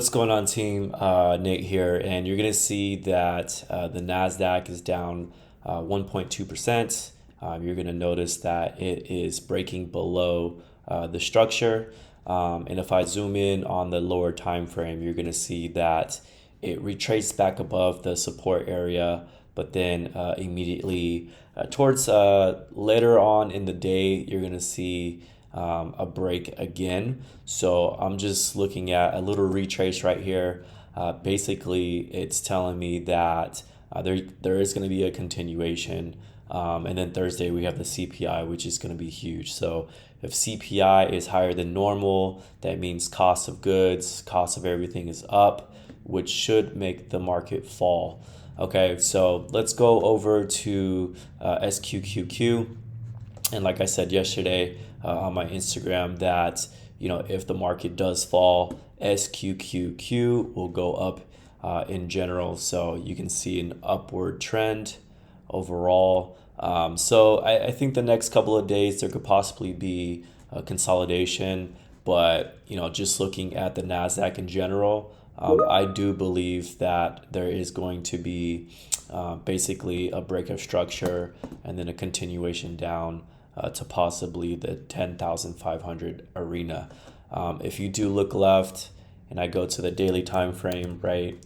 What's going on, team? Nate here, and you're gonna see that the Nasdaq is down 1.2%. You're gonna notice that it is breaking below the structure, and if I zoom in on the lower time frame, you're gonna see that it retraced back above the support area, but then immediately towards later on in the day, you're gonna see a break again. So I'm just looking at a little retrace right here. Basically, it's telling me that there is going to be a continuation. And then Thursday we have the CPI, which is going to be huge. So if CPI is higher than normal, that means cost of goods, cost of everything is up, which should make the market fall. Okay, so let's go over to SQQQ. And like I said yesterday on my Instagram, that if the market does fall, SQQQ will go up in general. So you can see an upward trend overall. So I think the next couple of days there could possibly be a consolidation, but just looking at the Nasdaq in general, I do believe that there is going to be basically a break of structure and then a continuation down to possibly the 10,500 arena. If you do look left and I go to the daily time frame, right,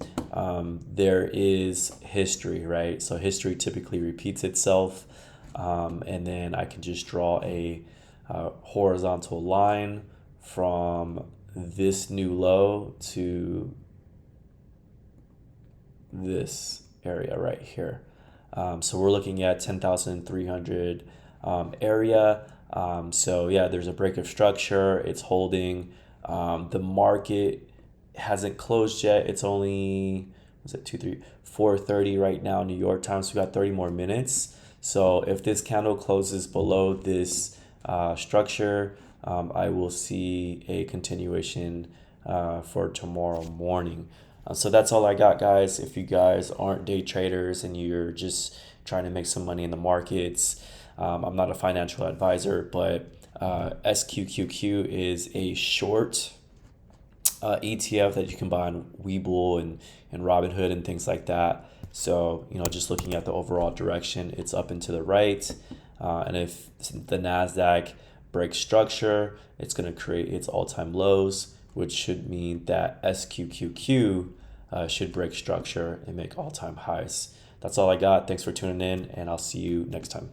there is history, right? So history typically repeats itself, and then I can just draw a horizontal line from this new low to this area right here. So we're looking at 10,300 area. So yeah, there's a break of structure. It's holding. The market hasn't closed yet. It's only, what's it, 4:30 right now, New York time. So we got 30 more minutes. So if this candle closes below this structure, I will see a continuation for tomorrow morning. So that's all I got, guys. If you guys aren't day traders and you're just trying to make some money in the markets, I'm not a financial advisor, but SQQQ is a short ETF that you can buy on Webull and Robinhood and things like that. So, just looking at the overall direction, it's up and to the right. And if the NASDAQ breaks structure, it's going to create its all-time lows, which should mean that SQQQ should break structure and make all-time highs. That's all I got. Thanks for tuning in, and I'll see you next time.